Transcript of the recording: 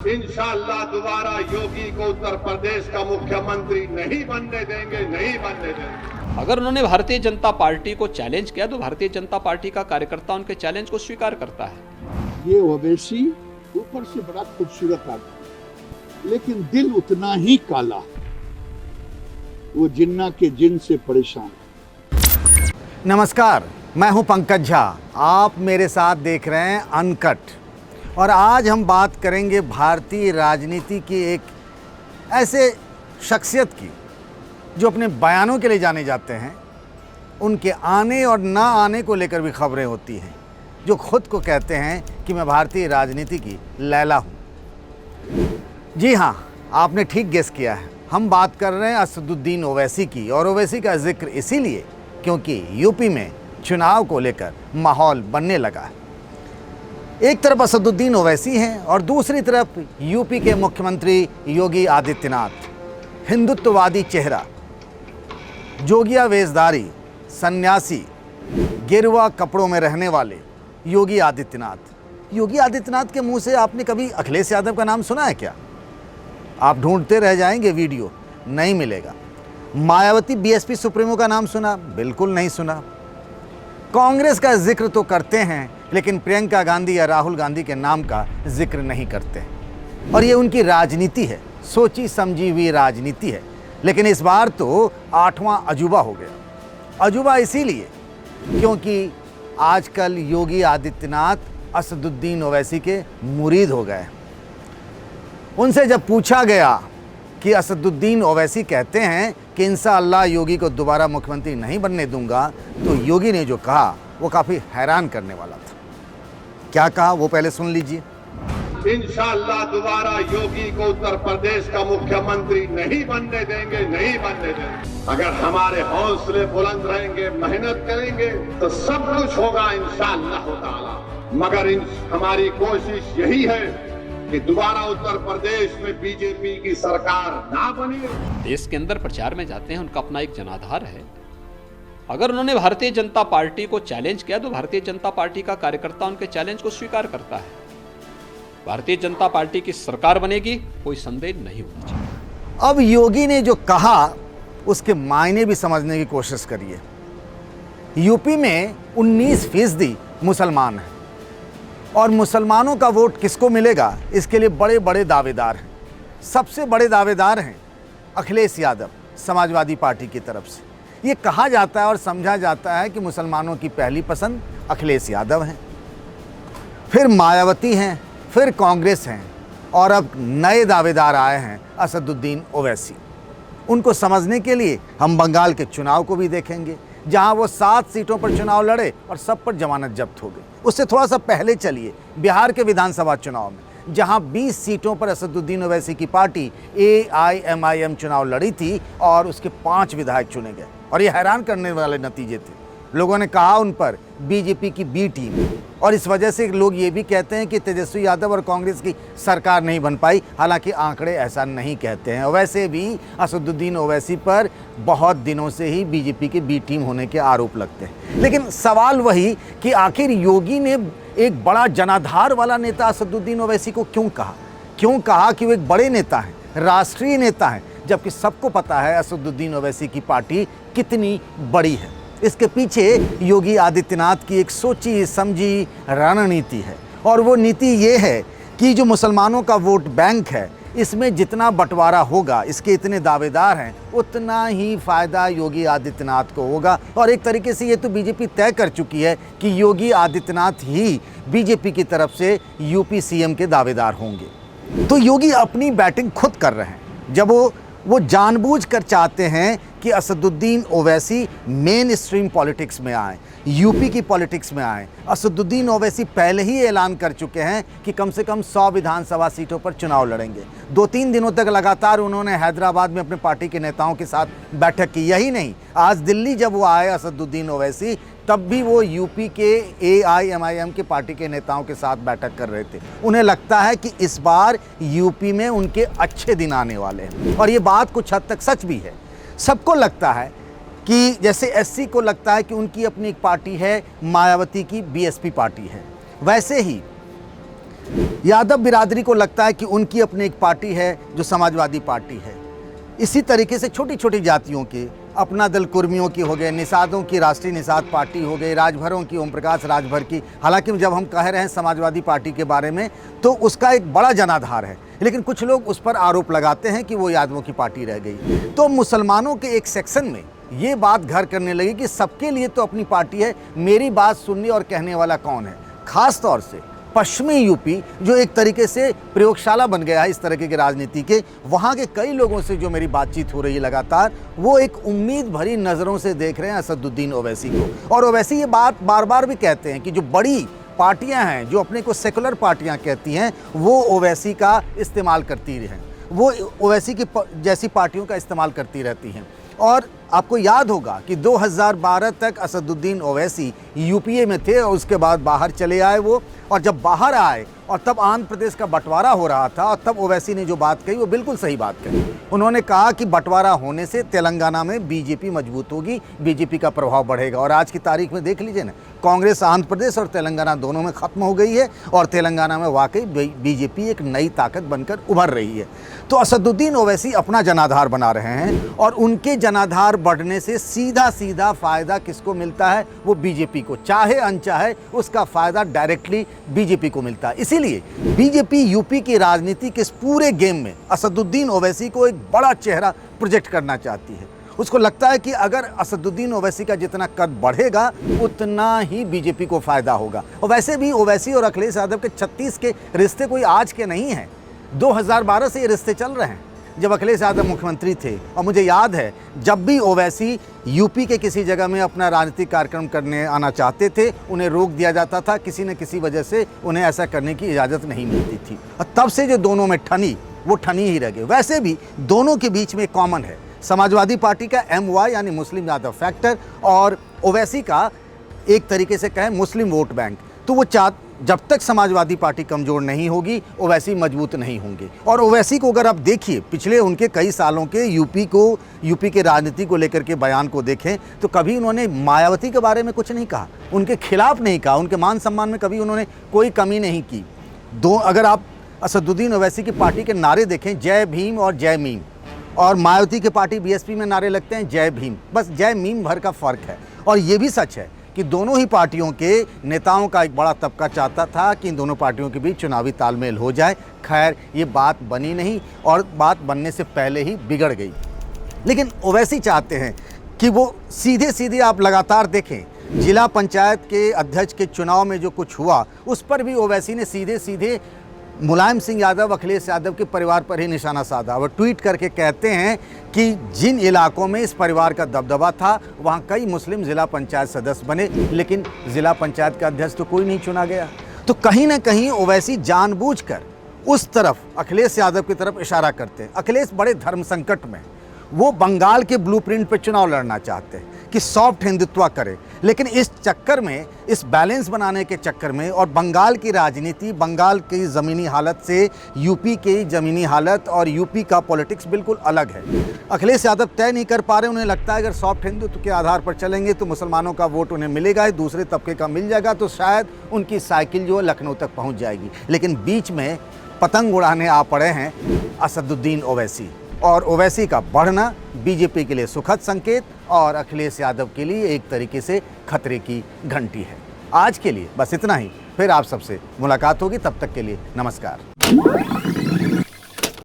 इंशाअल्लाह दोबारा योगी को उत्तर प्रदेश का मुख्यमंत्री नहीं बनने देंगे, नहीं बनने देंगे। अगर उन्होंने भारतीय जनता पार्टी को चैलेंज किया तो भारतीय जनता पार्टी का कार्यकर्ता उनके चैलेंज को स्वीकार करता है। ये ओवैसी ऊपर से बड़ा खूबसूरत आदमी, लेकिन दिल उतना ही काला, वो जिन्ना के जिन से परेशान। नमस्कार, मैं हूं पंकज झा। आप मेरे साथ देख रहे हैं अनकट और आज हम बात करेंगे भारतीय राजनीति की एक ऐसे शख्सियत की जो अपने बयानों के लिए जाने जाते हैं। उनके आने और ना आने को लेकर भी खबरें होती हैं, जो खुद को कहते हैं कि मैं भारतीय राजनीति की लैला हूँ। जी हाँ, आपने ठीक गेस किया है। हम बात कर रहे हैं असदुद्दीन ओवैसी की, और ओवैसी का जिक्र इसीलिए क्योंकि यूपी में चुनाव को लेकर माहौल बनने लगा है। एक तरफ असदुद्दीन ओवैसी हैं और दूसरी तरफ यूपी के मुख्यमंत्री योगी आदित्यनाथ, हिंदुत्ववादी चेहरा, जोगिया वेशधारी, सन्यासी, गेरुआ कपड़ों में रहने वाले योगी आदित्यनाथ। योगी आदित्यनाथ के मुंह से आपने कभी अखिलेश यादव का नाम सुना है क्या? आप ढूंढते रह जाएंगे, वीडियो नहीं मिलेगा। मायावती बीएसपी सुप्रीमो का नाम सुना? बिल्कुल नहीं सुना। कांग्रेस का जिक्र तो करते हैं, लेकिन प्रियंका गांधी या राहुल गांधी के नाम का जिक्र नहीं करते। और ये उनकी राजनीति है, सोची समझी हुई राजनीति है। लेकिन इस बार तो 8वां अजूबा हो गया। अजूबा इसीलिए क्योंकि आजकल योगी आदित्यनाथ असदुद्दीन ओवैसी के मुरीद हो गए। उनसे जब पूछा गया कि असदुद्दीन ओवैसी कहते हैं कि इंशाअल्लाह योगी को दोबारा मुख्यमंत्री नहीं बनने दूंगा, तो योगी ने जो कहा वो काफ़ी हैरान करने वाला था। क्या कहा वो पहले सुन लीजिए। इंशाअल्लाह दोबारा योगी को उत्तर प्रदेश का मुख्यमंत्री नहीं बनने देंगे, नहीं बनने देंगे। अगर हमारे हौसले बुलंद रहेंगे, मेहनत करेंगे तो सब कुछ होगा इंशाअल्लाह ताला। मगर हमारी कोशिश यही है कि दोबारा उत्तर प्रदेश में बीजेपी की सरकार ना बने। देश के अंदर प्रचार में जाते हैं, उनका अपना एक जनाधार है। अगर उन्होंने भारतीय जनता पार्टी को चैलेंज किया तो भारतीय जनता पार्टी का कार्यकर्ता उनके चैलेंज को स्वीकार करता है। भारतीय जनता पार्टी की सरकार बनेगी, कोई संदेह नहीं होना चाहिए। अब योगी ने जो कहा उसके मायने भी समझने की कोशिश करिए। यूपी में 19% मुसलमान हैं और मुसलमानों का वोट किसको मिलेगा, इसके लिए बड़े बड़े दावेदार हैं। सबसे बड़े दावेदार हैं अखिलेश यादव, समाजवादी पार्टी की तरफ से। ये कहा जाता है और समझा जाता है कि मुसलमानों की पहली पसंद अखिलेश यादव हैं, फिर मायावती हैं, फिर कांग्रेस हैं, और अब नए दावेदार आए हैं असदुद्दीन ओवैसी। उनको समझने के लिए हम बंगाल के चुनाव को भी देखेंगे, जहां वो 7 सीटों पर चुनाव लड़े और सब पर जमानत जब्त हो गई। उससे थोड़ा सा पहले चलिए बिहार के विधानसभा चुनाव में, जहां 20 सीटों पर असदुद्दीन ओवैसी की पार्टी AIMIM चुनाव लड़ी थी और उसके 5 विधायक चुने गए। और ये हैरान करने वाले नतीजे थे। लोगों ने कहा उन पर बीजेपी की बी टीम, और इस वजह से लोग ये भी कहते हैं कि तेजस्वी यादव और कांग्रेस की सरकार नहीं बन पाई। हालांकि आंकड़े ऐसा नहीं कहते हैं। वैसे भी असदुद्दीन ओवैसी पर बहुत दिनों से ही बीजेपी की बी टीम होने के आरोप लगते हैं। लेकिन सवाल वही कि आखिर योगी ने एक बड़ा जनाधार वाला नेता असदुद्दीन ओवैसी को क्यों कहा कि वो एक बड़े नेता हैं, राष्ट्रीय नेता हैं, जबकि सबको पता है असदुद्दीन ओवैसी की पार्टी कितनी बड़ी है। इसके पीछे योगी आदित्यनाथ की एक सोची समझी रणनीति है, और वो नीति ये है कि जो मुसलमानों का वोट बैंक है, इसमें जितना बंटवारा होगा, इसके इतने दावेदार हैं, उतना ही फायदा योगी आदित्यनाथ को होगा। और एक तरीके से ये तो बीजेपी तय कर चुकी है कि योगी आदित्यनाथ ही बीजेपी की तरफ से यूपी सीएम के दावेदार होंगे। तो योगी अपनी बैटिंग खुद कर रहे हैं। जब वो जानबूझकर चाहते हैं कि Asaduddin Owaisi main stream politics में आए, यूपी की पॉलिटिक्स में आए। असदुद्दीन ओवैसी पहले ही ऐलान कर चुके हैं कि कम से कम 100 विधानसभा सीटों पर चुनाव लड़ेंगे। 2-3 दिनों तक लगातार उन्होंने हैदराबाद में अपने पार्टी के नेताओं के साथ बैठक की। यही नहीं, आज दिल्ली जब वो आए असदुद्दीन ओवैसी, तब भी वो यूपी के AIMIM के पार्टी के नेताओं के साथ बैठक कर रहे थे। उन्हें लगता है कि इस बार यूपी में उनके अच्छे दिन आने वाले हैं, और ये बात कुछ हद तक सच भी है। सबको लगता है कि जैसे SC को लगता है कि उनकी अपनी एक पार्टी है, मायावती की BSP पार्टी है, वैसे ही यादव बिरादरी को लगता है कि उनकी अपनी एक पार्टी है जो समाजवादी पार्टी है। इसी तरीके से छोटी छोटी जातियों के अपना दल कुर्मियों की हो गए, निषादों की राष्ट्रीय निषाद पार्टी हो गई, राजभरों की ओम प्रकाश राजभर की। हालांकि जब हम कह रहे हैं समाजवादी पार्टी के बारे में तो उसका एक बड़ा जनाधार है, लेकिन कुछ लोग उस पर आरोप लगाते हैं कि वो यादवों की पार्टी रह गई। तो मुसलमानों के एक सेक्शन में ये बात घर करने लगी कि सबके लिए तो अपनी पार्टी है, मेरी बात सुनने और कहने वाला कौन है। खास तौर से पश्चिमी यूपी जो एक तरीके से प्रयोगशाला बन गया है इस तरीके की राजनीति के, वहाँ के कई लोगों से जो मेरी बातचीत हो रही है लगातार, वो एक उम्मीद भरी नज़रों से देख रहे हैं असदुद्दीन ओवैसी को। और ओवैसी ये बात बार बार भी कहते हैं कि जो बड़ी पार्टियां हैं, जो अपने को सेकुलर पार्टियां कहती हैं, वो ओवैसी का इस्तेमाल करती हैं, वो ओवैसी की जैसी पार्टियों का इस्तेमाल करती रहती हैं। और आपको याद होगा कि 2012 तक असदुद्दीन ओवैसी यूपीए में थे और उसके बाद बाहर चले आए वो, और जब बाहर आए और तब आंध्र प्रदेश का बंटवारा हो रहा था, और तब ओवैसी ने जो बात कही वो बिल्कुल सही बात कही। उन्होंने कहा कि बंटवारा होने से तेलंगाना में बीजेपी मजबूत होगी, बीजेपी का प्रभाव बढ़ेगा। और आज की तारीख में देख लीजिए ना, कांग्रेस आंध्र प्रदेश और तेलंगाना दोनों में खत्म हो गई है और तेलंगाना में वाकई बीजेपी एक नई ताकत बनकर उभर रही है। तो असदुद्दीन ओवैसी अपना जनाधार बना रहे हैं और उनके जनाधार बढ़ने से सीधा सीधा फायदा किसको मिलता है? वो बीजेपी को, चाहे अनचाहे उसका फायदा डायरेक्टली बीजेपी को मिलता है। इसीलिए बीजेपी यूपी की राजनीति के इस पूरे गेम में असदुद्दीन ओवैसी को एक बड़ा चेहरा प्रोजेक्ट करना चाहती है। उसको लगता है कि अगर असदुद्दीन ओवैसी का जितना कद बढ़ेगा उतना ही बीजेपी को फायदा होगा। और वैसे भी ओवैसी और अखिलेश यादव के 36 के रिश्ते कोई आज के नहीं हैं, 2012 से ये रिश्ते चल रहे हैं, जब अखिलेश यादव मुख्यमंत्री थे। और मुझे याद है जब भी ओवैसी यूपी के किसी जगह में अपना राजनीतिक कार्यक्रम करने आना चाहते थे, उन्हें रोक दिया जाता था, किसी न किसी वजह से उन्हें ऐसा करने की इजाज़त नहीं मिलती थी। और तब से जो दोनों में ठनी, वो ठनी ही रह गई। वैसे भी दोनों के बीच में कॉमन है, समाजवादी पार्टी का MY यानी मुस्लिम यादव फैक्टर, और ओवैसी का एक तरीके से कहें मुस्लिम वोट बैंक। तो वो जब तक समाजवादी पार्टी कमज़ोर नहीं होगी, ओवैसी मजबूत नहीं होंगे। और ओवैसी को अगर आप देखिए, पिछले उनके कई सालों के यूपी के राजनीति को लेकर के बयान को देखें तो कभी उन्होंने मायावती के बारे में कुछ नहीं कहा, उनके खिलाफ नहीं कहा, उनके मान सम्मान में कभी उन्होंने कोई कमी नहीं की। अगर आप असदुद्दीन ओवैसी की पार्टी के नारे देखें, जय भीम और जय मीम, और मायावती की पार्टी BSP में नारे लगते हैं जय भीम, बस जय मीम भर का फ़र्क है। और ये भी सच है कि दोनों ही पार्टियों के नेताओं का एक बड़ा तबका चाहता था कि इन दोनों पार्टियों के बीच चुनावी तालमेल हो जाए। खैर ये बात बनी नहीं और बात बनने से पहले ही बिगड़ गई। लेकिन ओवैसी चाहते हैं कि वो सीधे सीधे, आप लगातार देखें जिला पंचायत के अध्यक्ष के चुनाव में जो कुछ हुआ उस पर भी ओवैसी ने सीधे सीधे मुलायम सिंह यादव, अखिलेश यादव के परिवार पर ही निशाना साधा। वो ट्वीट करके कहते हैं कि जिन इलाकों में इस परिवार का दबदबा था वहाँ कई मुस्लिम जिला पंचायत सदस्य बने, लेकिन जिला पंचायत का अध्यक्ष तो कोई नहीं चुना गया। तो कहीं ना कहीं ओवैसी जानबूझकर उस तरफ, अखिलेश यादव की तरफ इशारा करते हैं। अखिलेश बड़े धर्म संकट में, वो बंगाल के ब्लूप्रिंट पर चुनाव लड़ना चाहते हैं कि सॉफ्ट हिंदुत्व करे, लेकिन इस चक्कर में, इस बैलेंस बनाने के चक्कर में, और बंगाल की राजनीति, बंगाल की ज़मीनी हालत से यूपी की ज़मीनी हालत और यूपी का पॉलिटिक्स बिल्कुल अलग है। अखिलेश यादव तय नहीं कर पा रहे, उन्हें लगता है अगर सॉफ्ट हिंदुत्व के आधार पर चलेंगे तो मुसलमानों का वोट उन्हें मिलेगा ही, दूसरे तबके का मिल जाएगा, तो शायद उनकी साइकिल जो है लखनऊ तक पहुँच जाएगी। लेकिन बीच में पतंग उड़ाने आ पड़े हैं असदुद्दीन ओवैसी, और ओवैसी का बढ़ना बीजेपी के लिए सुखद संकेत और अखिलेश यादव के लिए एक तरीके से खतरे की घंटी है। आज के लिए बस इतना ही, फिर आप सबसे मुलाकात होगी, तब तक के लिए नमस्कार।